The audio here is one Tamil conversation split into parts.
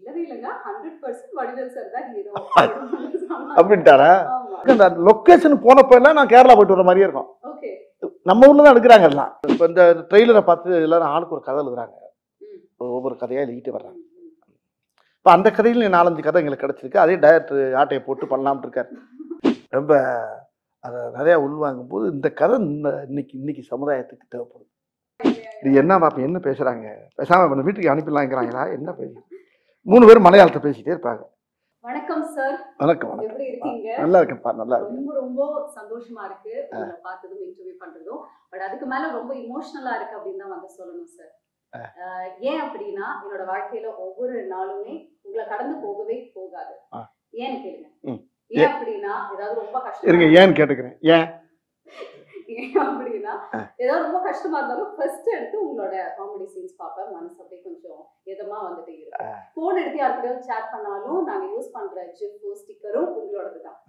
இல்லவே இல்லங்க 100% வடிவேல் சார் தான் ஹீரோ அப்படின்ட்டாரா? அந்த லொக்கேஷன் போனப்ப எல்லாம் நான் கேரளா போயிட்டு வர மாதிரியே இருக்கும். ஓகே. நம்ம ஊர்ல தான் எடுக்கிறாங்க எல்லாம். இப்போ இந்த ட்ரெய்லரை பார்த்து எல்லாரும் ஆளுக்கு ஒரு கதை எழுதுறாங்க. ஒவ்வொரு கதையா எழுதிட்டு வர்றாங்க. இப்போ அந்த கதையில் 4-5 கதை எங்களுக்கு கிடைச்சிருக்கு. அதே டைரக்டர் ஆட்டையை போட்டு பண்ணலாம்னு இருக்காரு. ரொம்ப அதை நிறையா உள்வாங்கும் போது இந்த கதை இன்னைக்கு சமுதாயத்துக்கு தேவைப்படுது. இது என்ன பார்ப்பேன், என்ன பேசுறாங்க, பேசாம வீட்டுக்கு அனுப்பிடலாங்கிறாங்களா, என்ன பேசி 3 பேரும் மலையாளத்தை பேசிட்டே இருப்பாங்க. வணக்கம் சார். வணக்கம். எப்படி இருக்கீங்க? நல்லா இருக்கேன்ப்பா, நல்லா இருக்கு. ரொம்ப சந்தோஷமா இருக்கு உங்களை பார்த்ததும் இன்டர்வியூ பண்றதும். பட் அதுக்கு மேல ரொம்ப இமோஷனலா இருக்கு அப்படின்னு தான் வந்து சொல்லணும் சார். ஏன் அப்படின்னா என்னோட வாழ்க்கையில ஒவ்வொரு நாளுமே உங்களை கடந்து போகவே போகாது. ஏன்னு கேளுங்க. ஏன் அப்படின்னா ஏதாவது ரொம்ப கஷ்டம் இருங்க, ஏன்னு கேட்டுக்கிறேன். ஏன் அப்படின்னா ஏதாவது ரொம்ப கஷ்டமா இருந்தாலும் ஃபர்ஸ்ட் எடுத்து உங்களோட காமெடி சீன்ஸ் பார்ப்பேன். மனசு அப்படியே கொஞ்சம் இதமா வந்துட்டு இருக்கு. போன் எடுத்து யாருக்கிட்டையும் சேட் பண்ணாலும் நாங்க யூஸ் பண்ற ஜிப் ஸ்டிக்கரும் உங்களோடது தான்.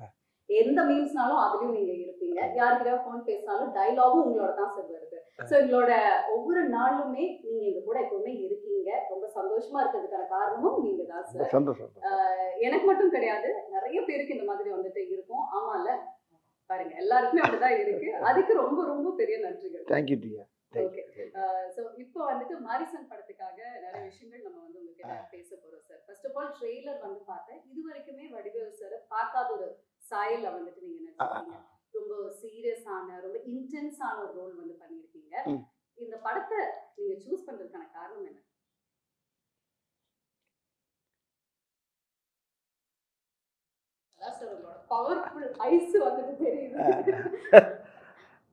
எந்த மீம்ஸ்னாலும் அதுலயும் நீங்க இருப்பீங்க. யாருக்கிட்டையும் போன் பேசினாலும் டைலாகும் உங்களோட தான் சார் வருது. ஸோ எங்களோட ஒவ்வொரு நாளுமே நீங்க எங்க கூட எப்பவுமே இருக்கீங்க. ரொம்ப சந்தோஷமா இருக்கிறதுக்கான காரணமும் நீங்க தான் சார். எனக்கு மட்டும் கிடையாது, நிறைய பேருக்கு இந்த மாதிரி வந்துட்டு இருக்கும். ஆமால பாருங்க, எல்லாருக்குமே அப்படிதான் இருக்கு. அதுக்கு ரொம்ப ரொம்ப பெரிய நன்றிகள். Thank you dear. ஓகே. சோ இப்போ வந்துட்டு மாரிசன் படத்துக்காக நிறைய விஷயங்கள் நம்ம வந்து உங்ககிட்ட பேச போறோம் sir. First of all trailer வந்து பார்த்தேன். இது வரைக்குமே வடிவேல் சார் பார்க்காத ஒரு சாயல்ல வந்துட்டு நீங்க நடிச்சிருக்கீங்க. ரொம்ப சீரியஸான, ரொம்ப இன்டென்ஸான ஒரு ரோல் வந்து பண்ணியிருக்கீங்க. இந்த படத்தை நீங்க சூஸ் பண்றதுக்கான காரணம் என்ன?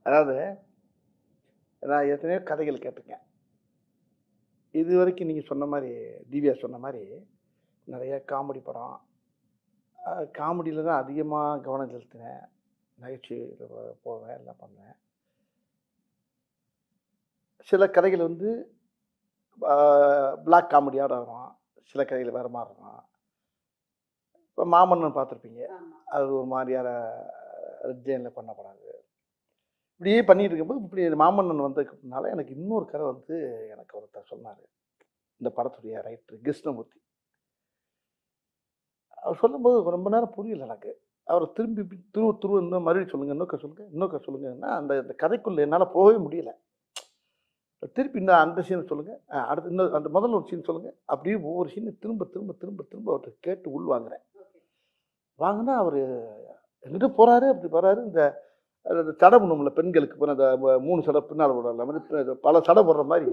அதாவது நான் எத்தனையோ கதைகள் கேட்டிருக்கேன். இது வரைக்கும் நீங்கள் சொன்ன மாதிரி, திவ்யா சொன்ன மாதிரி நிறைய காமெடி படம், காமெடியில் தான் அதிகமாக கவனம் செலுத்தினேன். நகைச்சுவையில் போவேன், எல்லாம் பண்ணுவேன். சில கதைகள் வந்து பிளாக் காமெடியோட வரும், சில கதைகள் வேறு மாதிரி இருக்கும். இப்போ மாமன்னன் பார்த்துருப்பீங்க, அது ஒரு மாதிரியான ரெட் ஜெயினில் பண்ணப்படாது. இப்படியே பண்ணிட்டு இருக்கும்போது இப்படி மாமன்னன் வந்ததுக்குனால எனக்கு இன்னொரு கதை வந்து எனக்கு ஒருத்தர் சொன்னார், இந்த படத்துடைய ரைட்டர் கிருஷ்ணமூர்த்தி. அவர் சொல்லும்போது ரொம்ப நேரம் புரியல எனக்கு. அவரை திரும்பி துருவ இன்னும் மறுபடியும் சொல்லுங்கள், இன்னொக்க சொல்லுங்கன்னா அந்த கதைக்குள்ளே என்னால் போகவே முடியல. திருப்பி இன்னும் அந்த சீனை சொல்லுங்கள், அடுத்து இன்னும் அந்த முதல்ல ஒரு சீன் சொல்லுங்கள், அப்படியே ஒவ்வொரு சீனை திரும்ப அவர்கிட்ட கேட்டு உள்வாங்குறேன். வாங்கினா அவர் எங்கிட்ட போகிறாரு, அப்படி போகிறாரு. இந்த சடை பண்ணும்ல பெண்களுக்கு போன அந்த 3 சடை பின்னால் போடுற மாதிரி பல சடை போடுற மாதிரி,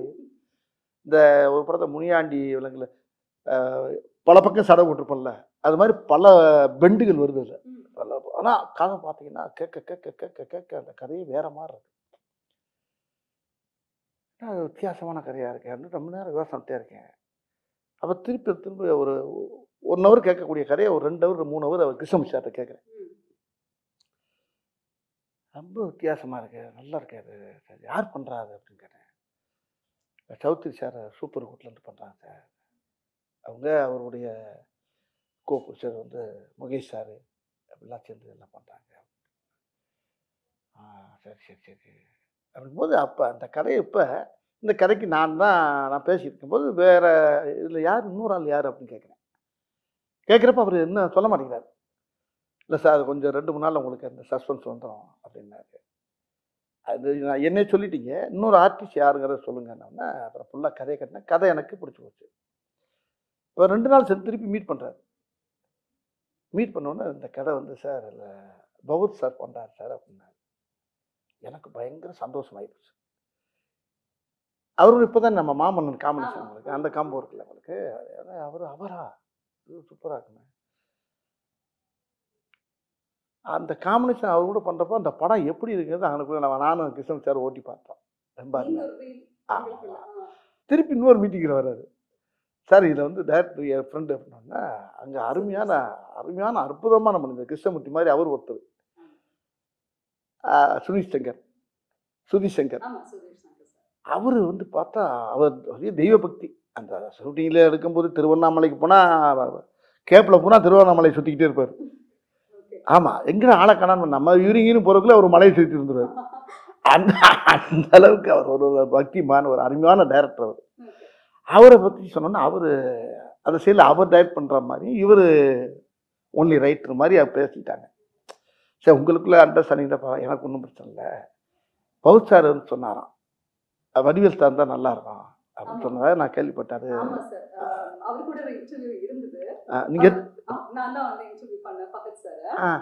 இந்த ஒரு படத்தை முனியாண்டி விலங்குல பல பக்கம் சடை போட்டிருப்போம்ல, அது மாதிரி பல பெண்டுகள் வருது இல்லை. ஆனால் கதை பார்த்தீங்கன்னா கேட்க அந்த கதையே வேற மாதிரி இருக்கு. அது வித்தியாசமான கதையாக இருக்கேன். ரொம்ப நேரம் யோசனைட்டே இருக்கேன். அப்போ திருப்பி ஒரு 1 ஹவர் கேட்கக்கூடிய கதையை ஒரு 2 ஹவர் 3 ஹவர் அவர் கிருஷ்ணமூர்த்தி சார்கிட்ட கேட்குறேன். ரொம்ப வித்தியாசமாக இருக்கு, நல்லா இருக்காது சார், யார் பண்ணுறாரு அப்படின்னு கேட்டேன். சௌத்ரி சார் சூப்பர் குட்லேருந்து பண்ணுறாங்க சார். அவருடைய கோபுஷர் வந்து முகேஷ் சார் அப்படிலாம் சேர்ந்து எல்லாம் பண்ணுறாங்க. சரி அப்படிங்கும்போது அப்போ அந்த கதையை இப்போ இந்த கதைக்கு நான் பேசிட்டு இருக்கும்போது வேறு இதில் இன்னொரு ஆள் யார் அப்படின்னு கேட்குறப்ப அவர் என்ன சொல்ல மாட்டேங்கிறார். இல்லை சார் கொஞ்சம் 2-3 நாள் உங்களுக்கு அந்த சஸ்பென்ஸ் வந்துடும் அப்படின்னாரு. அது நான் என்னே சொல்லிட்டீங்க, இன்னொரு ஆர்டிஸ்ட் யாருங்கிறத சொல்லுங்கன்னா அப்புறம் ஃபுல்லாக கதையை கட்டினேன். கதை எனக்கு பிடிச்சி போச்சு. இப்போ 2 நாள் சரி திருப்பி மீட் பண்ணுறாரு. மீட் பண்ணோன்னே இந்த கதை வந்து சார் இல்லை பவுத் சார் பண்ணுறாரு சார் அப்படின்னாரு. எனக்கு பயங்கர சந்தோஷமாயிடுச்சு. அவரும் இப்போ தான் நம்ம மாமன்னன் காம்பினேஷன் உங்களுக்கு அந்த காம்போ இருக்குல்ல உங்களுக்கு, அவரா சூப்பராக இருக்குங்க அந்த காம்பினேஷன். அவர் கூட பண்ணுறப்போ அந்த படம் எப்படி இருக்கிறது அங்கே நானும் கிருஷ்ணன் சார் ஓட்டி பார்த்தோம். ரொம்ப திருப்பி இன்னொரு மீட்டிங்கில் வர்றாரு சார். இதில் வந்து டைரக்டர் என் ஃப்ரெண்டு அப்படின்னா அங்கே அருமையான அற்புதமான மனிதர் கிருஷ்ணமூர்த்தி மாதிரி அவர் ஒருத்தர், சுதீஷ் சங்கர். அவர் வந்து பார்த்தா அவர் தெய்வ பக்தி. அந்த ஷூட்டிங்கில் எடுக்கும்போது திருவண்ணாமலைக்கு போனால் கேப்பில் போனால் திருவண்ணாமலை சுற்றிக்கிட்டே இருப்பார். ஆமாம், எங்கே ஆளை காணாமல் நம்ம யூரிங்கின்னு போகிறதுக்குள்ள ஒரு மலையை சுற்றி இருந்துருவார். அந்த அளவுக்கு அவர் ஒரு பக்திமான ஒரு அருமையான டைரக்டர். அவரை பற்றி சொன்னோன்னா அவர் அந்த சைடில் அவர் டைரக்ட் பண்ணுற மாதிரி இவர் ஒன்லி ரைட்டர் மாதிரி அவர் பேசிட்டாங்க. சரி உங்களுக்குள்ள அண்டர்ஸ்டாண்டிங் தான், எனக்கு ஒன்றும் பிரச்சனை இல்லை. பவுல் சார் வந்து சொன்னாராம் வடிவேல் சார் தான் நல்லா இருக்கும் அப்படின்னு சொன்னதை நான் கேள்விப்பட்டாரு. நீங்க நான் தான் வந்து இன்டர்வியூ பண்ணேன் பகத் சார்.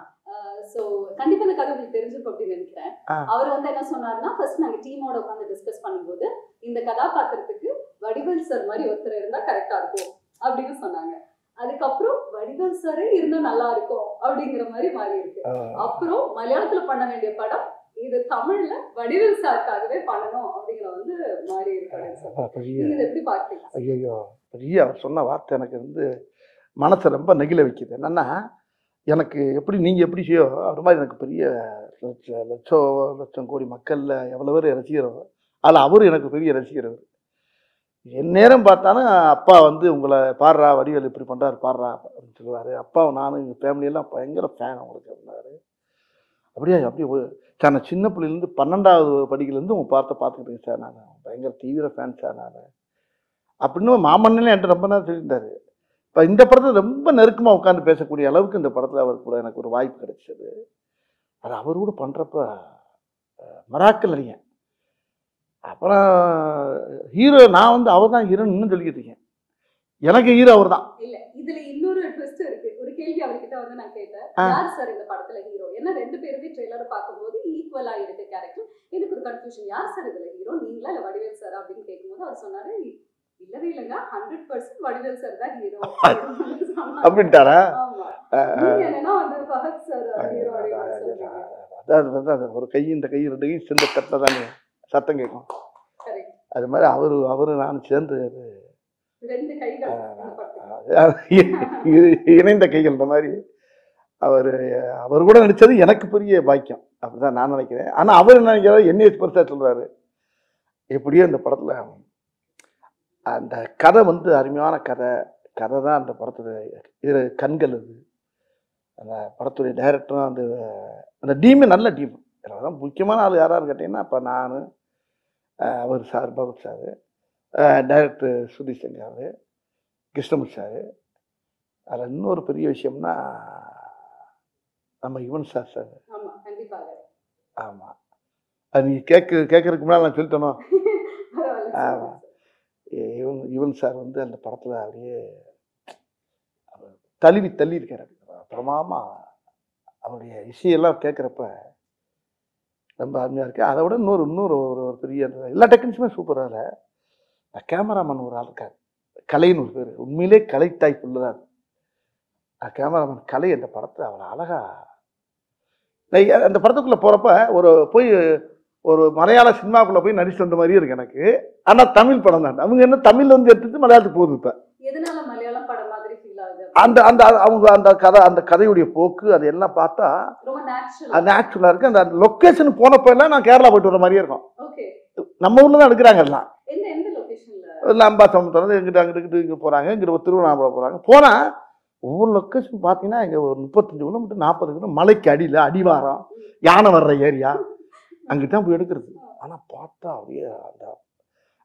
சோ கண்டிப்பா இந்த கதை உங்களுக்கு தெரிஞ்சிருக்கும் அப்படின்னு நினைக்கிறேன். அவர் வந்து என்ன சொன்னாருன்னா, ஃபர்ஸ்ட் நாங்க டீமோட உட்காந்து டிஸ்கஸ் பண்ணும்போது இந்த கதாபாத்திரத்துக்கு வடிவேல் சார் மாதிரி ஒருத்தர் இருந்தா கரெக்டா இருக்கும் அப்படின்னு சொன்னாங்க. அதுக்கப்புறம் வடிவேல் சாரே இருந்தா நல்லா இருக்கும் அப்படிங்கிற மாதிரி மாறி இருக்கு. அப்புறம் மலையாளத்துல பண்ண வேண்டிய படம் இது தமிழ்ல வடிவேல் சாருக்காகவே பண்ணணும் அப்படிங்கிற வந்து மாறி இருக்கு. எப்படி பாத்தீங்க? ஐயோ பெரிய அவர் சொன்ன வார்த்தை எனக்கு வந்து மனசை ரொம்ப நெகிழ வைக்குது. என்னன்னா, எனக்கு எப்படி நீங்கள் எப்படி செய்யோ அது மாதிரி எனக்கு பெரிய லட்சம் கோடி மக்களில் எவ்வளோ பேர் ரசிக்கிறவர், அதில் அவர் எனக்கு பெரிய ரசிக்கிறவர். என் நேரம் பார்த்தாலும் அப்பா வந்து உங்களை பாடுறா வடிவேல் இப்படி பண்ணுறாரு பாடுறா அப்படின்னு சொல்லுவார். அப்பாவை நானும் எங்கள் ஃபேமிலியெல்லாம் பயங்கர ஃபேன் அவங்களுக்கு இருந்தார். அப்படியே சார் நான் சின்ன பிள்ளைலேருந்து 12வது படிக்கிலேருந்து உங்கள் பார்த்துக்கிட்டேங்க சார், நான் பயங்கர தீவிர ஃபேன் சார் நான் அப்படின்னு மாமன்னே என்கிட்ட ரொம்ப நேரம் சொல்லியிருந்தார். இப்போ இந்த படத்தில் ரொம்ப நெருக்கமாக உட்காந்து பேசக்கூடிய அளவுக்கு இந்த படத்தில் அவர் கூட எனக்கு ஒரு வாய்ப்பு கிடைச்சது. அது அவர் கூட பண்ணுறப்ப மராக்கல் அறியேன். அப்புறம் ஹீரோ நான் வந்து அவர் தான் ஹீரோன்னு இன்னும் சொல்லிக்கிட்டு இருக்கேன். எனக்கு ஹீரோ அவர் தான். இல்லை இதில் இன்னொரு ட்விஸ்ட் இருக்கு. ஒரு கேள்வி அவர்கிட்ட வந்து நான் கேட்டேன், யார் சார் இந்த படத்தில் ஹீரோ? ஏன்னா 2 பேருமே ட்ரெய்லரை பார்க்கும்போது ஈக்குவலாக இருக்கு கேரக்டர். எனக்கு ஒரு கன்ஃபியூஷன், யார் சார் இதில் ஹீரோ, நீங்களா இல்லை வடிவேல் சார் அப்படின்னு கேட்கும்போது அவர் சொன்னாரு, இல்லவே இல்லைங்க 100% வடிவேல் சார் தான் ஹீரோ அப்படின்ட்டாரா? என்னன்னா வந்து பகத் சார் ஹீரோ. அதான் ஒரு கை இந்த கை 2 கையும் சேர்ந்த தட்டில் தானே சத்தம் கேட்கும். அது மாதிரி அவரு நான் சேர்ந்து இணைந்த கைகள் இந்த மாதிரி அவர் கூட நடிச்சது எனக்கு பெரிய பாக்கியம் அப்படிதான் நான் நினைக்கிறேன். ஆனா அவர் என்ன நினைக்கிறாரு, என்னைய பெருசா சொல்றாரு. எப்படியோ இந்த படத்துல அந்த கதை வந்து அருமையான கதை தான் அந்த படத்துல கண்கள். அது அந்த படத்துடைய டைரக்டரும் அந்த டீமே நல்ல டீம். அதான் முக்கியமான ஆள் யாராரு கேட்டீங்கன்னா, இப்போ நான் அவர் sir Bhagat sir, director Sudheesh Shankar, Krishnamurthy sir. அதில் இன்னொரு பெரிய விஷயம்னா நம்ம யுவன் சார். ஆமாம், அது நீங்கள் கேட்கறதுக்கு முன்னாடி நான் சொல்லிட்டேனோ. ஆமாம், யுவன் சார் வந்து அந்த படத்தில் அப்படியே தள்ளி இருக்காரு. பிரமாமா அவருடைய இசையெல்லாம் கேட்குறப்ப ரொம்ப அருமையாக இருக்குது. அதை விட இன்னொரு ஒரு பெரிய எல்லா டெக்னிக்ஸுமே சூப்பராக இல்லை. கேமராமேன் ஒரு ஆள் இருக்கார், கலைன்னு ஒரு பேர். உண்மையிலே கலை டைப் உள்ளதான் கேமராமேன் கலை. அந்த படத்தை அவர் அழகா அந்த படத்துக்குள்ளே போகிறப்ப ஒரு மலையாள சினிமாக்குள்ளே போய் நடிச்சு வந்த மாதிரியே இருக்கு எனக்கு. ஆனால் தமிழ் படம் தான். அவங்க என்ன தமிழ் வந்து எடுத்துட்டு மலையாளத்துக்கு போகுது. இப்போ அந்த கதையுடைய போக்கு அது எல்லாம் பார்த்தா நேச்சுரலா இருக்கு. அந்த லொக்கேஷன் போனப்ப எல்லாம் நான் கேரளா போயிட்டு வர மாதிரியே இருக்கும். நம்ம ஊர்ல தான் எடுக்கிறாங்க எல்லாம். அம்பாசமுத்திரம் அங்கிட்டு இங்க போறாங்க, இங்கிட்ட திருவண்ணாமலை போறாங்க. போனா ஒவ்வொரு லொக்கேஷன் பார்த்தீங்கன்னா இங்க ஒரு 35 கிலோமீட்டர் 40 கிலோமீட்டர் மலைக்கு அடியில் அடிவாரம் யானை வர்ற ஏரியா அங்கிட்ட போய் எடுக்கிறது. ஆனா பார்த்தா அப்படியே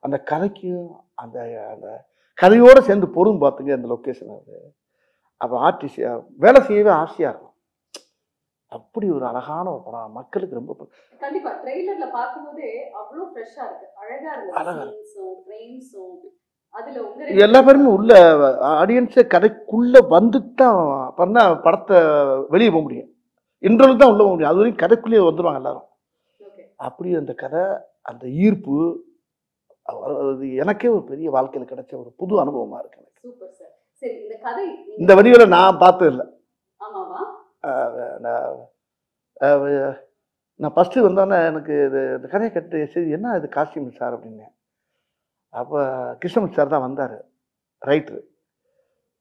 அந்த கதைக்கும் அந்த கதையோட சேர்ந்து பொருள் பார்த்துங்க அந்த லொக்கேஷன். அது அப்போ ஆர்டிஸ்ட் வேலை செய்யவே ஆசையா இருக்கும். அப்படி ஒரு அழகான ஒரு படம், மக்களுக்கு ரொம்ப கண்டிப்பா ட்ரெய்லர்ல பாக்கும்போதே அவ்வளவு ஃப்ரெஷ்ஷா இருக்கு, அழகா இருக்கு. ஃப்ரேம்ஸும் அதுல உங்க எல்லா பேருமே உள்ள ஆடியன்ஸே கதைக்குள்ள வந்துட்டான் பண்ணா படத்தை வெளியே போக முடியும். இன்டர்வல் தான் உள்ள போக முடியும். அது வரைக்கும் கதைக்குள்ளேயே வந்துடுவாங்க எல்லாரும். அப்படி அந்த கதை அந்த ஈர்ப்பு எனக்கே ஒரு பெரிய வாழ்க்கையில் கிடைச்ச ஒரு புது அனுபவமா இருக்கு எனக்கு. Super sir. சரி, இந்த கதை இந்த வடிவில நான் பார்த்தது இல்லை. ஆமாவா? நான் ஃபஸ்ட்டு வந்தோன்னே எனக்கு இந்த கதையை கட்டு சரி என்ன இது காஸ்டியூம் சார் அப்படின்னு. அப்போ கிருஷ்ணமூர்த்தி சார் தான் வந்தார், ரைட்ரு.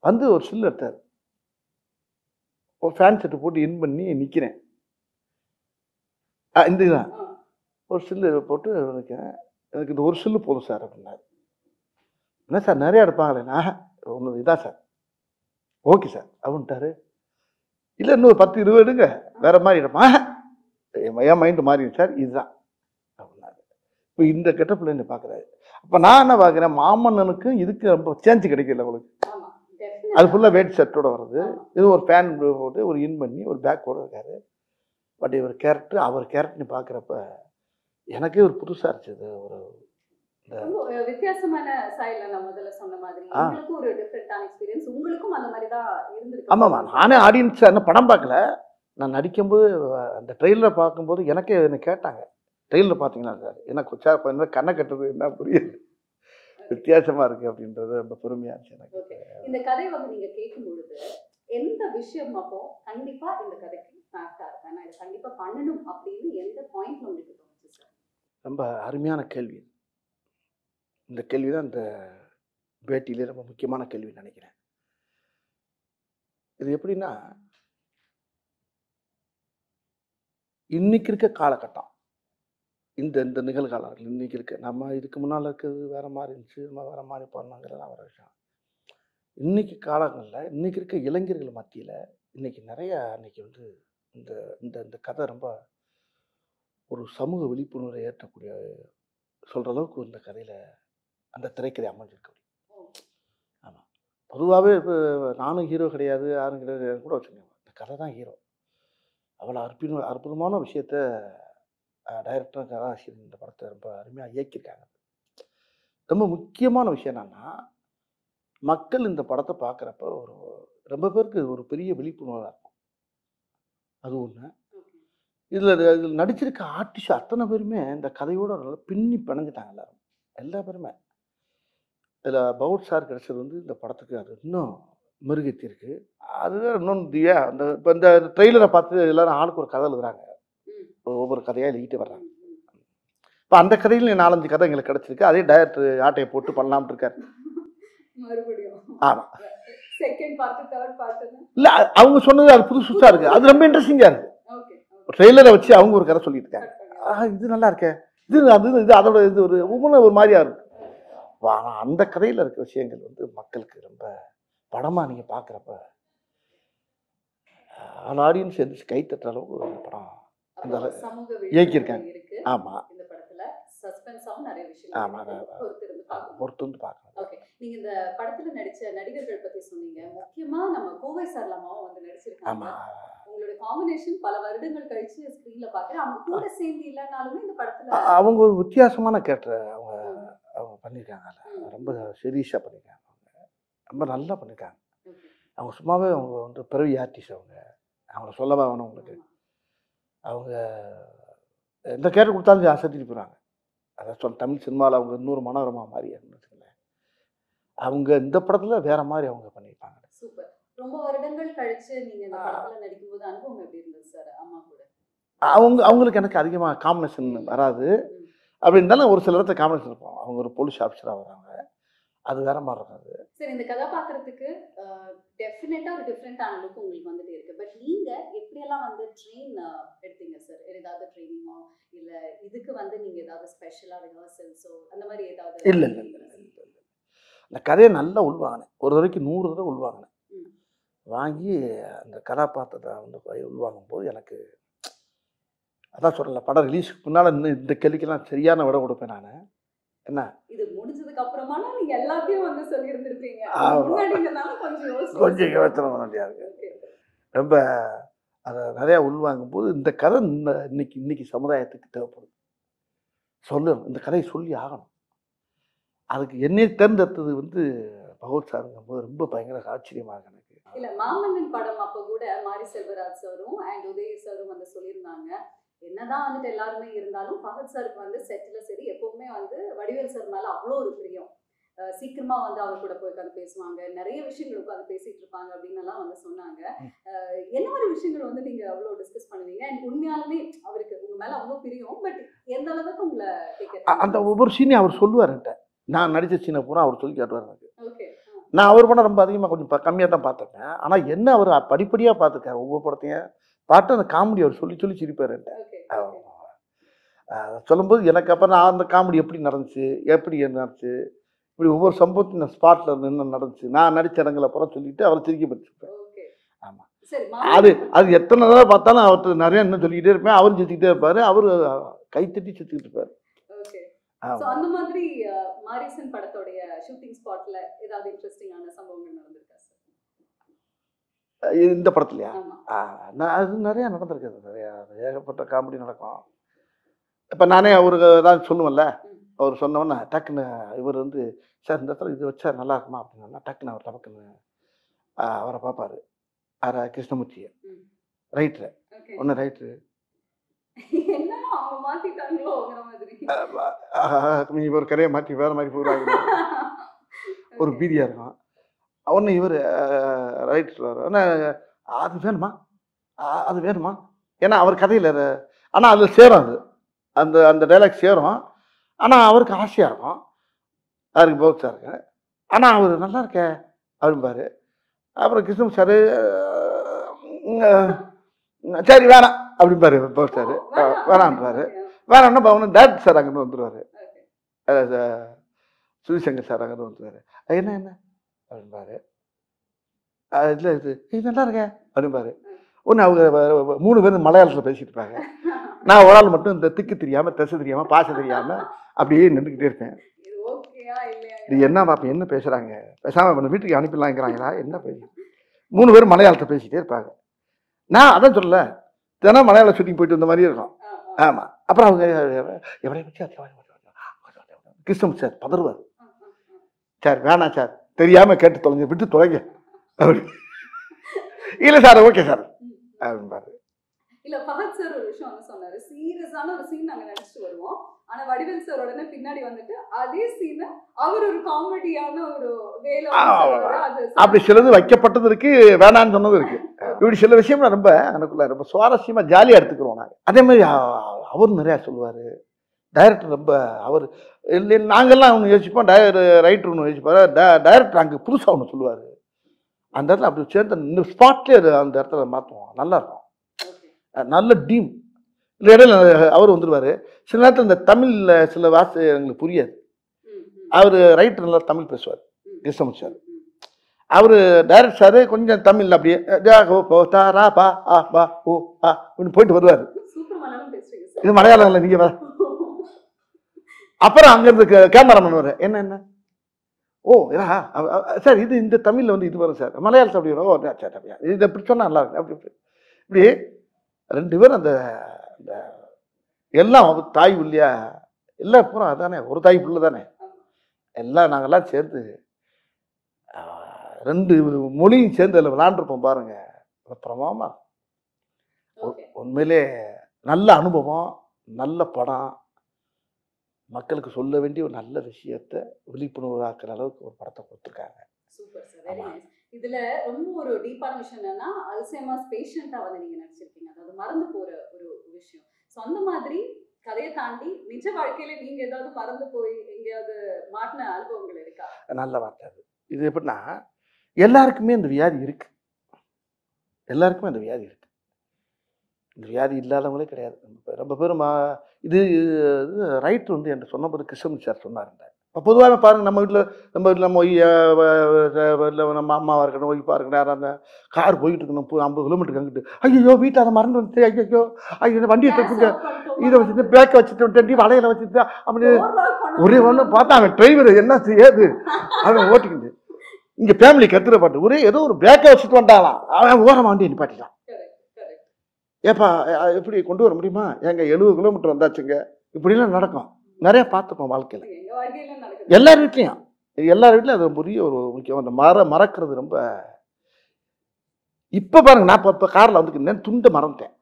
வந்து ஒரு சில்லு எடுத்தார். ஒரு ஃபேன் செட்டு போட்டு இன் பண்ணி நிற்கிறேன். இந்த இதுதான் ஒரு சில்லு போட்டு நிற்கிறேன். எனக்கு இந்த ஒரு சில்லு போதும் சார் அப்படின்னாரு. என்ன சார் நிறையா எடுப்பாங்களேண்ணா? ஒன்று இதான் சார். ஓகே சார் அப்படின்ட்டாரு. இல்லை இன்னொரு 10-20 எடுங்க, வேற மாதிரி எடுப்பா. என் மைண்டு மாறிடுச்சு சார், இதுதான் அப்படின்னாரு. இப்போ இந்த கெட்டப்பில் என்ன பார்க்குறாரு. அப்போ நான் என்ன பார்க்குறேன், மாமன்னனுக்கும் இதுக்கு ரொம்ப சேஞ்சு கிடைக்கல உங்களுக்கு. அது ஃபுல்லாக வேட் ஷர்ட்டோட வருது. இது ஒரு ஃபேன் போட்டு ஒரு இன் பண்ணி ஒரு பேக் கூட இருக்காரு. பட் இவர் கேரக்டர் அவர் கேரக்டர்னு பார்க்குறப்ப எனக்கே ஒரு புதுசாக இருந்துச்சு. ஒரு வித்தியாசமான ஸ்டைல்ல நான் முதல்ல சொன்ன மாதிரி உங்களுக்கும் ஒரு டிஃபரெண்டான எக்ஸ்பீரியன்ஸ், உங்களுக்கும் அந்த மாதிரி தான் இருந்திருக்கு. ஆமாம்மா, நானே ஆடியன்ஸ் அந்த படம் பார்க்கல, நான் நடிக்கும்போது அந்த ட்ரெயிலரை பார்க்கும்போது எனக்கே என்ன கேட்டாங்க, ட்ரெயிலர் பார்த்தீங்களா சார், எனக்கு என்ன கண்ணை கட்டுறது என்ன புரியல, வித்தியாசமா இருக்கு அப்படின்றது ரொம்ப பெருமையா இருந்துச்சு எனக்கு. இந்த கதை வந்து நீங்க கேட்கும் பொழுது எந்த விஷயம் அப்போ கண்டிப்பா இந்த கதைக்கு ஆக்டா இருக்கேன், நான் இதை கண்டிப்பா பண்ணணும் அப்படின்னு எந்த பாயிண்ட்ல உங்களுக்கு தோணுச்சு சார்? ரொம்ப அருமையான கேள்வி. இந்த கேள்வி தான் இந்த பேட்டியிலே ரொம்ப முக்கியமான கேள்வி நினைக்கிறேன். இது எப்படின்னா, இன்னைக்கு இருக்க காலகட்டம், இந்த இந்த நிகழ்காலம் இன்னைக்கு இருக்கு, நம்ம இதுக்கு முன்னால் இருக்கிறது வேற மாதிரி இருந்துச்சு, நம்ம வேற மாதிரி பண்ணாங்கிறதெல்லாம் ஒரு விஷயம். இன்னைக்கு காலங்களில் இன்னைக்கு இருக்க இளைஞர்கள் மத்தியில் இன்னைக்கு நிறைய இன்னைக்கு வந்து இந்த இந்த இந்த கதை ரொம்ப ஒரு சமூக விழிப்புணர்வை ஏற்றக்கூடிய சொல்கிற அளவுக்கு இந்த கதையில் அந்த திரைக்கதை அமைஞ்சிருக்கு. ஆமாம், பொதுவாகவே இப்போ நானும் ஹீரோ கிடையாது, யாரும் கிடையாது கூட வச்சுக்கோங்க, இந்த கதை தான் ஹீரோ. அவ்வளோ அற்புதமான விஷயத்த டைரக்டரும் கதாசிரியர் இந்த படத்தை ரொம்ப அருமையாக இயக்கியிருக்காங்க. ரொம்ப முக்கியமான விஷயம் என்னன்னா, மக்கள் இந்த படத்தை பார்க்குறப்ப ஒரு ரொம்ப பேருக்கு ஒரு பெரிய விழிப்புணர்வாக இருக்கும். அது ஒன்று. இதில் நடிச்சிருக்க ஆர்டிஸ்ட் அத்தனை பேருமே இந்த கதையோட நல்லா பின்னி பிணைஞ்சிட்டாங்க. எல்லா பேருமே. இதில் பவுட் சார் கிடைச்சது வந்து இந்த படத்துக்கு அது இன்னும் மெருகேற்றி இருக்கு. அதுதான் இன்னொன்று அந்த இப்போ இந்த ட்ரெய்லரை பார்த்து எல்லாரும் ஆளுக்கு ஒரு கதை எழுதுறாங்க, ஒவ்வொரு கதையாக எழுதிட்டு வர்றாங்க. இப்போ அந்த கதையில் 4-5 கதை எங்களுக்கு கிடச்சிருக்கு. அதே டைரக்டர் ஆட்டையை போட்டு பண்ணலாம்னு இருக்காரு. ஆமாம், இல்லை அவங்க சொன்னது அது புதுசாக இருக்கு, அது ரொம்ப இன்ட்ரெஸ்டிங்காக இருக்கு. ட்ரெய்லரை வச்சு அவங்க ஒரு கதை சொல்லிட்டு இருக்காங்க, இது நல்லா இருக்கே, இது அது இது அதோட இது ஒரு ஒவ்வொன்றும் ஒரு மாதிரியா இருக்கு. ஆனால் அந்த கதையில் இருக்கிற விஷயங்கள் வந்து மக்களுக்கு ரொம்ப படமாக நீங்கள் பார்க்குறப்ப அந்த ஆடியன்ஸ் எந்திரிச்சு கை தட்டுற அளவுக்கு ஒரு படம் அந்த இயக்கியிருக்காங்க. ஆமாம் ஆமாம், பொறுத்து வந்து பார்க்கணும். நீங்க இந்த படத்துல நடிச்ச நடிகர்கள் பத்தி சொன்னீங்க, முக்கியமா நம்ம கோவை சரளமாவும் வந்து நடிச்சிருக்காங்க. உங்களோட காம்பினேஷன் பல வருடங்கள் கழிச்சு ஸ்கிரீன்ல பார்க்குறேன். அவங்க கூட சேர்ந்து இல்லைனாலுமே இந்த படத்துல அவங்க ஒரு வித்தியாசமான கேரக்டர் அவங்க பண்ணியிருக்காங்க. ரொம்ப சீரியஸாக பண்ணியிருக்காங்க, ரொம்ப நல்லா பண்ணியிருக்காங்க. அவங்க சும்மாவே அவங்க வந்து பிறவி ஆர்டிஸ்ட், அவங்கள சொல்லவா வேணும் உங்களுக்கு. அவங்க எந்த கேரக்டர் கொடுத்தாலும் அசத்திட்டு போகிறாங்க. அதான் சொல்ல, தமிழ் சினிமாவில் அவங்க இன்னொரு மனோரமா மாதிரி வச்சுக்கலேன், அவங்க இந்த படத்தில் வேற மாதிரி அவங்க பண்ணியிருப்பாங்க. சூப்பர். ரொம்ப வருடங்கள் கழிச்சு நீங்க இந்த படத்துல நடிக்கும்போது அனுபவம் எப்படி இருந்தது சார் அம்மா கூட? அவங்களுக்கு எனக்கு அதிகமாக காம்பினேஷன் வராது. அப்படி இருந்தாலும் ஒரு சில இடத்துல காம்பினேஷன் இருக்கும். அவங்க ஒரு போலீஸ் ஆஃபீஸராக வராங்க, அது வேற மாதிரி இருக்காது. சரி, இந்த கதாபாத்திரத்துக்கு டெஃபினட்டா ஒரு டிஃப்ரெண்டான லுக் உங்களுக்கு வந்துட்டே இருக்கு. பட் நீங்க எப்படியெல்லாம் வந்து ட்ரெயின் எடுத்தீங்க சார்? ஏதாவது ட்ரைனிங்கோ இல்ல இதுக்கு வந்து நீங்க ஏதாவது ஸ்பெஷலா ரிஹர்சல்ஸோ அந்த மாதிரி ஏதாவது? இல்லை, அந்த கதையை நல்லா உள்வாங்கினேன். ஒரு தடவைக்கு 100 தடவை உள்வாங்கினேன். வாங்கி அந்த கதாபாத்திரத்தை வந்து உள்வாங்கும் போது எனக்கு அதான் சொல்லல, படம் ரிலீஸ்க்கு முன்னால் இந்த கேள்விக்கெல்லாம் சரியான விட கொடுப்பேன் நான். என்ன இது முடிஞ்சதுக்கு அப்புறமா நீங்க எல்லாத்தையும் வந்து சொல்லி இருந்திருப்பீங்க, கொஞ்சம் யோசனை பண்ண முடியாது. ரொம்ப அதை நிறையா உள்வாங்கும் போது இந்த கதை இன்னைக்கு சமுதாயத்துக்கு தேவைப்படுது, சொல்லணும், இந்த கதையை சொல்லி ஆகணும். அதுக்கு என்னை தேர்ந்தெடுத்தது வந்து பகவத் சாருங்கும் போது ரொம்ப பயங்கர ஆச்சரியமாக எனக்கு. இல்ல, மாமன்னன் படம் அப்போ கூட மாரி செல்வராஜ் சாரும் அண்ட் உதய சாரும் வந்து சொல்லியிருந்தாங்க, என்னதான் வந்துட்டு எல்லாருமே இருந்தாலும் பகத் சாருக்கு வந்து செட்ல சரி எப்பவுமே வந்து வடிவேல் சார் மேல அவ்வளோ ஒரு பிரியம். சீக்கிரமா வந்து அவர் கூட போய் உட்காந்து பேசுவாங்க, நிறைய விஷயங்கள் உட்காந்து பேசிட்டு இருப்பாங்க அப்படின்னு எல்லாம் வந்து சொன்னாங்க. என்ன மாதிரி விஷயங்கள் வந்து நீங்க அவ்வளோ டிஸ்கஸ் பண்ணுவீங்க? அண்ட் உண்மையாலுமே அவருக்கு உங்க மேல அவ்வளோ பிரியம், பட் எந்த அளவுக்கு உங்களை அந்த ஒவ்வொரு சீனையும் அவர் சொல்லுவார். நான் நடித்த சீனை பூரா அவர் சொல்லி காட்டுவார் எனக்கு. நான் அவர் படம் ரொம்ப அதிகமாக கொஞ்சம் கம்மியாக தான் பார்த்துருக்கேன். ஆனால் என்ன அவர் படிப்படியாக பார்த்துருக்கேன், ஒவ்வொரு படத்தையும் பார்த்து அந்த காமெடி அவர் சொல்லி சொல்லி சிரிப்பார். சொல்லும்போது எனக்கு அப்புறம் நான் அந்த காமெடி எப்படி நடந்துச்சு, எப்படி நடந்துச்சு, இப்படி ஒவ்வொரு சம்பவத்தையும் நான் ஸ்பாட்டில் என்ன நடந்துச்சு, நான் நடித்த இடங்களை அப்புறம் சொல்லிட்டு அவரை சிரிக்க பற்றிருப்பேன். ஆமாம், அது எத்தனை தடவை பார்த்தாலும் அவர்கிட்ட நிறைய இன்னும் சொல்லிக்கிட்டே இருப்பேன், அவரும் சிரிச்சுக்கிட்டே இருப்பார், அவர் கைத்தட்டி சிரிச்சுக்கிட்டு இருப்பார். அந்த மாதிரி மாரிசன் படத்தோடைய ஷூட்டிங் ஸ்பாட்ல ஏதாவது இன்ட்ரெஸ்டிங்கான சம்பவங்கள் நடந்திருக்கா சார்? இந்த படத்துலையா? ஆமா. நான் அது நிறையா நடந்திருக்குது. நிறையா ஏகப்பட்ட காமெடி நடக்கும். இப்போ நானே அவருக்கு ஏதாவது சொல்லுவேன்ல, அவர் சொன்னோன்னே டக்குன்னு இவர் வந்து, சார் இந்த இடத்துல இது வச்சா நல்லா இருக்குமா அப்படின்னா, டக்குன்னு அவர் டக்குன்னு அவரை பார்ப்பாரு. கிருஷ்ணமூர்த்தியை, ரைட்ரு. ஓகே. ஒன்று ரைட்ரு. என்னன்னா அவங்க மாத்திட்டாங்களோங்கிற மாதிரி. நீ ஒரு கரையை மாற்றி வேறு மாதிரி போடுவாங்க. ஒரு பீதியாக இருக்கும். ஒன்று இவர் ரைட் சொல்லுவார். ஆனால் அது வேணுமா? அது வேணுமா? ஏன்னா அவர் கதையில் ஆனால் அதில் சேரும் அது. அந்த அந்த டைலாக் சேரும். ஆனால் அவருக்கு ஆசையாக இருக்கும். அவருக்கு பௌத்தா இருக்கு. ஆனால் அவர் நல்லா இருக்கே அப்படிம்பாரு. அப்புறம் கிருஷ்ணன் சார் சரி வேணாம் அப்படிம்பாரு பௌத்தார். வேணான்றாரு. வேணான்னா அவனு டேரக்டர் சார் அங்கேருந்து வந்துடுவார். சுதிசங்கர் சார் அங்கேருந்து வந்துடுவார். என்ன என்ன அப்படின்பாரு. இல்லை இது நல்லா இருக்கே அப்படின்பாரு. ஒன்று அவங்க 3 பேரும் மலையாளத்தில் பேசிட்டு இருப்பாங்க. நான் ஒரு ஆள் மட்டும் இந்த திக்கு தெரியாமல், திசை தெரியாமல், பாச தெரியாமல் அப்படியே நின்றுக்கிட்டே இருப்பேன். இது என்ன பாப்பா என்ன பேசுகிறாங்க, பேசாமல் வீட்டுக்கு அனுப்பிடலாங்கிறாங்களா, என்ன பேசி 3 பேரும் மலையாளத்தை பேசிகிட்டே இருப்பாங்க. நான் அதான் சொல்லல, தினம் மலையாள ஷூட்டிங் போயிட்டு வந்த மாதிரியே இருக்கும். ஆமாம். அப்புறம் அவங்க எவரையும் வச்சு கிருஷ்ணன் சார் பதறுவார். சார் வேணாம் சார், தெரியாமல் கேட்டு தொலைங்க, விட்டு தொலைங்க அப்படி. இல்லை சார் ஓகே சார் அப்படின்பாரு. இல்ல ஃபஹத் சார் ஒரு விஷயம் வந்து சொன்னாரு. சீரியஸான ஒரு சீன் நாங்க நினைச்சிட்டு வருவோம். ஆனா வடிவேல் சார் உடனே பின்னாடி வந்துட்டு அதே சீனை அவர் ஒரு காமெடியான ஒரு வேலை அப்படி சிலது வைக்கப்பட்டது இருக்கு, வேணான்னு சொன்னது இருக்கு. இப்படி சில விஷயம் ரொம்ப எனக்குள்ள ரொம்ப சுவாரஸ்யமா ஜாலியா எடுத்துக்கிறோம் நாங்கள். அதே மாதிரி அவர் நிறையா சொல்லுவார். டைரக்டர் ரொம்ப அவர் இல்லை, நாங்கள்லாம் ஒன்று யோசிப்போம், ரைட்டர் ஒன்று யோசிப்பார். டைரக்டர் அங்கே புதுசாக ஒன்று சொல்லுவார். அந்த இடத்துல அப்படி சேர்ந்து இந்த ஸ்பாட்லேயே அது அந்த இடத்துல மாற்றுவோம். நல்லா இருக்கும், நல்ல டீம். இல்லை இடையில அவர் வந்துடுவார். சில நேரத்தில் இந்த தமிழில் சில வார்த்தை எங்களுக்கு புரியாது. அவர் ரைட்டர் நல்லா தமிழ் பேசுவார், கிருஷ்ணமூர்த்தி சார். அவர் டைரக்டர் சார் கொஞ்சம் தமிழில் அப்படியே தாரா பா ஆ பா ஓ ஆ அப்படின்னு போயிட்டு வருவார். இது மலையாளம் இல்லை, நீங்கள் வர. அப்புறம் அங்கேருந்து கேமராமேன் வர என்ன என்ன ஓ இதா சார், இது இந்த தமிழில் வந்து இது வரும் சார், மலையாளத்தில் அப்படி வரும். ஓ சார் அப்படியா, இது எப்படி சொன்னால் நல்லா இருக்கு அப்படி இப்படி 2 பேரும் அந்த எல்லாம் தாய் உள்ளியா எல்லாம் பூரா அதானே, ஒரு தாய் புள்ள தானே எல்லாம். நாங்கள்லாம் சேர்ந்து 2 மொழியும் சேர்ந்து அதில் விளாண்டுருப்போம் பாருங்க. பிரமாமா உண்மையிலே நல்ல அனுபவம், நல்ல படம், மக்களுக்கு சொல்ல வேண்டிய ஒரு நல்ல விஷயத்தை விழிப்புணர்வு ஆக்குற அளவுக்கு ஒரு படத்தை கொடுத்துருக்காங்க. Super sir, very nice. இதுல ரொம்ப ஒரு டீப்பான விஷயம் என்னன்னா, அல்சைமர்ஸ் பேஷண்டா வந்து நீங்க நடிச்சிருக்கீங்க. அதாவது மறந்து போற ஒரு விஷயம். ஸோ அந்த மாதிரி கதையை தாண்டி நிஜ வாழ்க்கையில நீங்க ஏதாவது மறந்து போய் எங்கேயாவது மாட்டின அனுபவங்கள் இருக்கா? நல்ல வார்த்தை அது. இது எப்படின்னா, எல்லாருக்குமே இந்த வியாதி இருக்கு. எல்லாருக்குமே அந்த வியாதி இருக்கு. இந்த வியாதி இல்லாதவங்களே கிடையாது. ரொம்ப பேரும் இது ரைட்டர் வந்து என்கிட்ட சொன்னபோது கிருஷ்ணன் சார் சொன்னாருங்க. இப்போ பொதுவாக பாருங்கள், நம்ம வீட்டில் நம்ம இல்லை நம்ம அம்மாவாக இருக்கணும், ஒய்ஃபாக இருக்கணும், யாராக இருந்தால் கார் போயிட்டு இருக்கணும் 50 கிலோமீட்டருக்கு அங்கிட்டு, ஐயோ வீட்டில் அதை மறந்து வந்துட்டு, ஐயோ ஐயோ வண்டியை தப்புங்க, இதை வச்சுட்டு பேக்கை வச்சுட்டு வளையலை வச்சுட்டு அப்படி ஒரே ஒன்று பார்த்தா அவன் டிரைவர் என்ன செய்யாது அவன் ஓட்டிக்கிட்டு இங்கே ஃபேமிலி கத்துற பாட்டு ஒரே ஏதோ ஒரு பேக்கை வச்சுட்டு வந்தாலாம், அவன் ஓரமாக வண்டியை நிப்பாட்டிட்டான். ஏப்பா எப்படி கொண்டு வர முடியுமா? எங்க 70 கிலோமீட்டர் வந்தாச்சுங்க. இப்படிலாம் நடக்கும், நிறைய பார்த்துப்போம் வாழ்க்கையில். எல்லார் வீட்லையும் அது பெரிய ஒரு முக்கியம். அந்த மறக்கிறது ரொம்ப. இப்போ பாருங்க, நான் இப்போ காரில் வந்துருந்தேன், துண்டை மறந்துட்டேன்.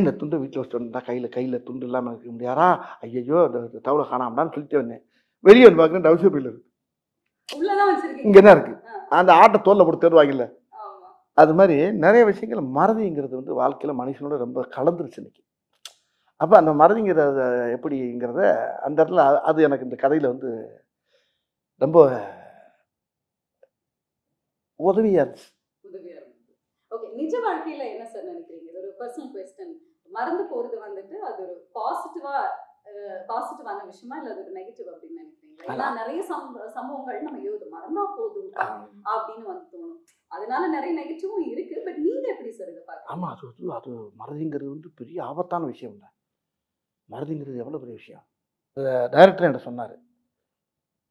இந்த துண்டை வீட்டில் வச்சுட்டு வந்தா கையில் துண்டு இல்லாமல் இருக்க முடியாதா? ஐயோ அந்த தவளை காணாமடான்னு சொல்லிட்டு வந்தேன். வெளியே வந்து பார்க்குறேன், டவுசர் பையில் இருக்கு. இங்கே தான் இருக்கு. அந்த ஆட்டை தோலில் போட்டு தேடுவாங்கல்ல, அது மாதிரி நிறைய விஷயங்கள் மறதிங்கிறது வந்து வாழ்க்கையில் மனுஷனோட ரொம்ப கலந்துருச்சு இன்னைக்கு. அப்போ அந்த மறதிங்கிறத எப்படிங்கிறத அந்த இடத்துல அது எனக்கு இந்த கதையில் வந்து ரொம்ப உதவியாக இருந்துச்சு. ஓகே, நிஜ வாழ்க்கையில என்ன சார் நினைக்கிறீங்க? இது ஒரு பர்சனல் क्वेश्चन. மறந்து போறது வந்துட்டு அது ஒரு பாசிட்டிவான விஷயமா இல்ல அது ஒரு நெகட்டிவ் அப்படின்னு நினைக்கிறீங்களா? ஏன்னா நிறைய சம்பவங்கள் நம்ம இது மறந்தா போதும் அப்படின்னு வந்து தோணும். அதனால நிறைய நெகட்டிவும் இருக்கு. பட் நீங்க எப்படி சார் இதை பார்க்க? ஆமா, அது மறதிங்கிறது வந்து பெரிய ஆபத்தான விஷயம் தான். மறதிங்கிறது எவ்வளோ பெரிய விஷயம். டைரக்டர் என்கிட்ட சொன்னார்,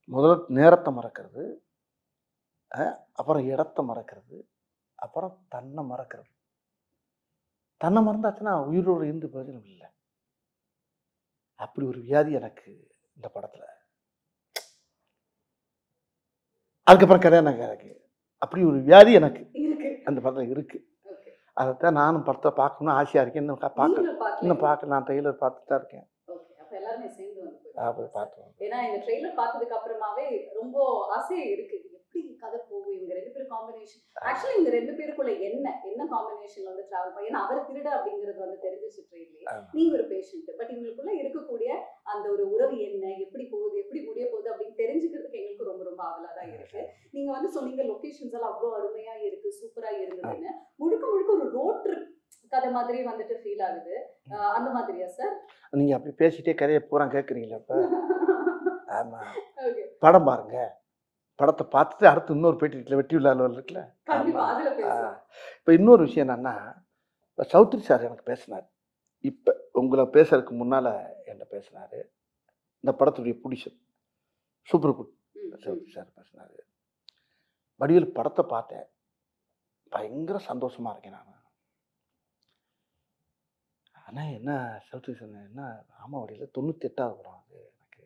முதல்ல நேரத்தை மறக்கிறது, அப்புறம் இடத்த மறக்கிறது, அப்புறம் தன்னை மறக்கிறது. தன்னை மறந்தாச்சுன்னா உயிரோடு இருந்து பிரயோஜனம் இல்லை. அப்படி ஒரு வியாதி எனக்கு இந்த படத்தில். அதுக்கப்புறம் கல்யாணம் எனக்கு அப்படி ஒரு வியாதி எனக்கு அந்த படத்தில் இருக்கு. அதைத்தான் நானும் படத்தை பார்க்கணும்னு ஆசையாக இருக்கேன். இன்னும் பார்க்க நான் ட்ரெய்லர் பார்த்துட்டு தான் இருக்கேன். ஏன்னா இந்த ட்ரெய்லர் பார்த்ததுக்கு அப்புறமாவே ரொம்ப ஆசையா இருக்கு, எப்படி கதை போகும், இவங்க 2 பேரும் காம்பினேஷன். ஆக்சுவலி இவங்க 2 பேருக்குள்ள என்ன காம்பினேஷன்ல வந்து டிராவல் பண்ணி, ஏன்னா அவர் திருட அப்படிங்கிறது வந்து தெரிஞ்சிச்சு ட்ரெய்லர்ல, நீங்க ஒரு பேஷண்ட். பட் இவங்களுக்குள்ள இருக்கக்கூடிய அந்த ஒரு உறவு என்ன, எப்படி போகுது, எப்படி முடிய போகுது அப்படின்னு தெரிஞ்சுக்கிறதுக்கு எங்களுக்கு ரொம்ப ரொம்ப ஆவலா தான் இருக்கு. நீங்க வந்து சொன்னீங்க லொகேஷன்ஸ் எல்லாம் அவ்வளோ அருமையா இருக்கு, சூப்பரா இருந்ததுன்னு. முழுக்க முழுக்க ஒரு ரோட் ட்ரிப் கதை மாதிரி வந்துட்டு ஃபீல் ஆகுது. அந்த மாதிரியா சார்? நீங்க அப்படி பேசிட்டே கதையை பூரா கேட்குறீங்களா? இப்போ ஆமா, படம் பாருங்க. படத்தை பார்த்துட்டு அடுத்து இன்னொரு பேட்டி இருக்குல்ல, வெற்றி விழா இருக்குல்ல, இப்போ இன்னொரு விஷயம் என்னன்னா, இப்போ சௌத்ரி சார் எனக்கு பேசினார். இப்போ உங்களை பேசுறதுக்கு முன்னால் என்கிட்ட பேசினார். இந்த படத்துடைய producer super good Chowdhary sir பேசினார். வடிவேல் படத்தை பார்த்தேன், பயங்கர சந்தோஷமாக இருக்கேன் நான். ஆனால் என்ன சௌத்ரி சார் என்ன ராமாவடியில் 98வது படம் அது. எனக்கு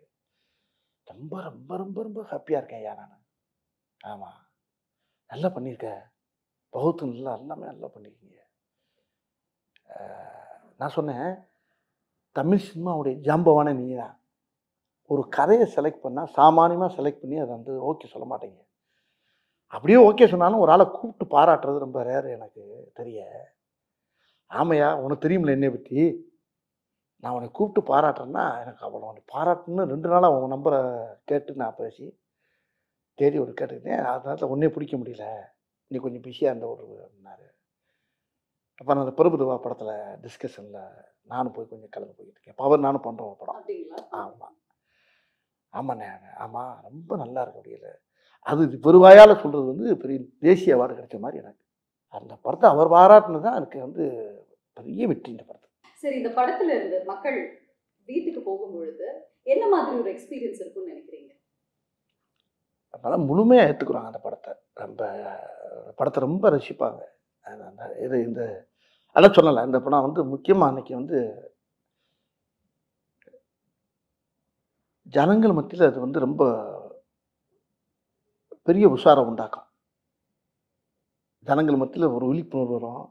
ரொம்ப ரொம்ப ரொம்ப ரொம்ப ஹாப்பியாக இருக்கேன் ஐயா நான். ஆமாம், நல்லா பண்ணியிருக்க, பகுத்து நல்லா எல்லாமே நல்லா பண்ணியிருக்கீங்க. நான் சொன்னேன், தமிழ் சினிமாவுடைய ஜாம்பவான நீங்கள் தான். ஒரு கதையை செலக்ட் பண்ணால் சாமானியமாக செலக்ட் பண்ணி அதை வந்து ஓகே சொல்ல மாட்டேங்க. அப்படியே ஓகே சொன்னாலும் ஒரு ஆளை கூப்பிட்டு பாராட்டுறது ரொம்ப ரேர் எனக்கு தெரிய. ஆமையா, உனக்கு தெரியுமில்ல என்னை பற்றி, நான் உன்னை கூப்பிட்டு பாராட்டுறேன்னா எனக்கு அவ்வளோ உன்னை பாராட்டுன்னு 2 நாளாக உங்கள் நம்பரை கேட்டு நான் பேசி தேடி ஒரு கேட்டுக்கிட்டேன். அதனால ஒன்றே பிடிக்க முடியல, நீ கொஞ்சம் பிஸியாக இருந்த ஒரு அப்படின்னாரு. அப்போ நான் அந்த பிரபுதேவா படத்தில் டிஸ்கஷனில் நானும் போய் கொஞ்சம் கலந்து போய்கிட்டு இருக்கேன். பவர் நானும் பண்ணுறோம் ஒரு படம். ஆமாம் ஆமாண்ணே, ஆமாம் ரொம்ப நல்லா இருக்க முடியல. அது பெருவாயால் சொல்கிறது வந்து பெரிய தேசிய அவார்டு கிடைச்ச மாதிரி எனக்கு. அந்த படத்தை அவர் பாராட்டுனது தான் எனக்கு வந்து பெரிய வெற்றி இந்த படத்தை. சரி, இந்த படத்துல இருந்து மக்கள் வீட்டுக்கு போகும்பொழுது என்ன மாதிரி ஒரு எக்ஸ்பீரியன்ஸ் இருக்கும்னு நினைக்கிறீங்க? அதனால் முழுமையாக ஏற்றுக்குறாங்க அந்த படத்தை. படத்தை ரொம்ப ரசிப்பாங்க. இது இந்த அதான் சொல்லலை, இந்த படம் வந்து முக்கியமாக அன்னைக்கு வந்து ஜனங்கள் மத்தியில் அது வந்து ரொம்ப பெரிய உஷாரம் உண்டாக்கும். ஜனங்கள் மத்தியில் ஒரு விழிப்புணர்வு வரும்,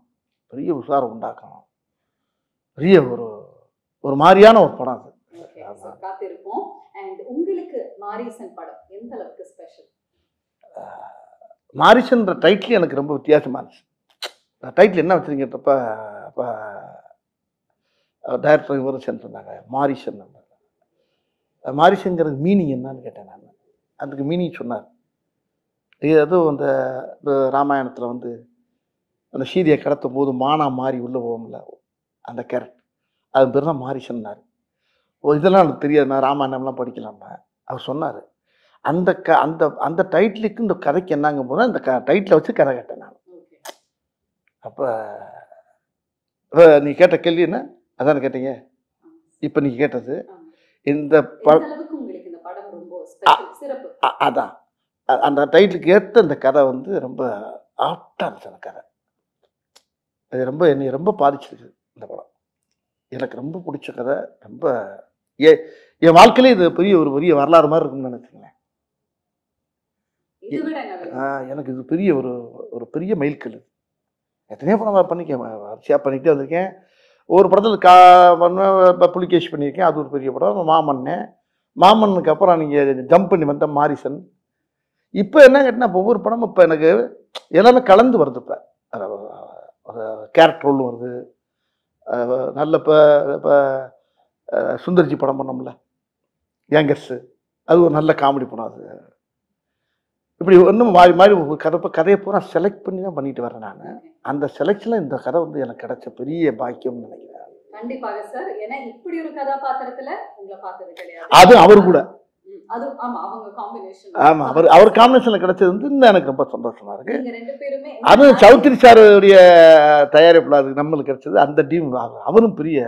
பெரிய உஷாரம் உண்டாக்கும், பெரிய ஒரு மாதிரியான ஒரு படம் அது. காத்திருப்போம். அண்ட் உங்களுக்கு மாரிசன் படம் எந்த அளவுக்கு ஸ்பெஷல்? மாரிசன்ற டைட்டில் எனக்கு ரொம்ப வித்தியாசமாக இருந்துச்சு. டைட்டில் என்ன வச்சுருங்கன்றப்ப அப்போ டைரக்டர் இவரும் சேர்ந்து சொன்னாங்க மாரிசன். மாரிசன்கிறது மீனிங் என்னன்னு கேட்டேன் நான். அதுக்கு மீனிங் சொன்னார். அதுவும் அந்த ராமாயணத்தில் வந்து அந்த சீதையை கடத்தும் போது மானா மாறி உள்ளே போகும்ல, அந்த கேரக்டர், அது பேர் தான் மாரிசன்னார். இதெல்லாம் எனக்கு தெரியாது, நான் ராமாயணம்லாம் படிக்கலாமா. அவர் சொன்னார் அந்த அந்த அந்த டைட்டிலுக்கு இந்த கதைக்கு என்னங்க போனால் இந்த டைட்டிலை வச்சு கதை கேட்டேன் நான். அப்போ நீ கேட்ட கேள்வி என்ன அதான் கேட்டீங்க. இப்போ நீங்கள் கேட்டது இந்த அதான் அந்த டைட்டிலுக்கு ஏற்ற இந்த கதை வந்து ரொம்ப ஆப்டாக இருந்துச்சு. அந்த கதை அது ரொம்ப என்னை ரொம்ப பாதிச்சிருக்கு. இந்த படம் எனக்கு ரொம்ப பிடிச்ச கதை. ரொம்ப என் வாழ்க்கையிலே இது பெரிய வரலாறு மாதிரி இருக்குன்னு நினைச்சுங்களேன். எனக்கு இது பெரிய ஒரு பெரிய மைல்கல். எத்தனையோ படம் வரிசையாக பண்ணிக்கிட்டே வந்திருக்கேன். ஒரு படத்தில் புலிகேஷ் பண்ணியிருக்கேன், அது ஒரு பெரிய படம். மாமன்னுக்கு அப்புறம் நீங்கள் ஜம்ப் பண்ணி வந்த மாரிசன். இப்போ என்ன கேட்டினா ஒவ்வொரு படமும் இப்போ எனக்கு எல்லாமே கலந்து வருது. இப்போ கேரக்டர் ரோல் வருது. நல்ல இப்போ சுந்தர்ஜி படம் பண்ணோம்ல யங்கர்ஸு, அது ஒரு நல்ல காமெடி படம். அது இப்படி ஒன்றும் மாறி ஒரு கதையை பூரா செலக்ட் பண்ணி தான் பண்ணிட்டு வரேன் நான். அந்த செலக்ஷனில் இந்த கதை வந்து எனக்கு கிடைச்ச பெரிய பாக்கியம்னு நினைக்கிறேன். கண்டிப்பாக சார். ஏன்னா இப்படி ஒரு கதாபாத்திரத்துல உங்களை பார்த்தது கிடையாது. அது அவர் கூட அவர் காம்பினேஷன்ல கிடைச்சது வந்து இன்னும் எனக்கு ரொம்ப சந்தோஷமா இருக்கு. அதுவும் சௌத்ரி சாருடைய தயாரிப்புல அது நம்மளுக்கு கிடைச்சது. அந்த டீம் அவரும் பெரிய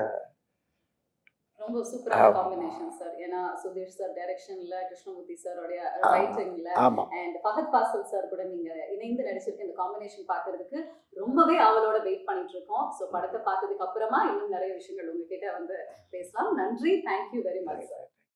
ரொம்ப சூப்பரான காம்பினேஷன் சார். ஏன்னா சுதீர் சார் டைரக்ஷன்ல, கிருஷ்ணமூர்த்தி சாரோடைய ஆமா. ரைட்டிங்ல ஆமா அண்ட் ஃபஹத் ஃபாசில் சார் கூட நீங்க இணைந்து நடிச்சிருக்க இந்த காம்பினேஷன் பார்க்கிறதுக்கு ரொம்பவே அவளோட வெயிட் பண்ணிட்டு இருக்கோம். ஸோ படத்தை பார்த்ததுக்கு அப்புறமா இன்னும் நிறைய விஷயங்கள் உங்ககிட்ட வந்து பேசலாம். நன்றி, தேங்க்யூ வெரி மச் சார்.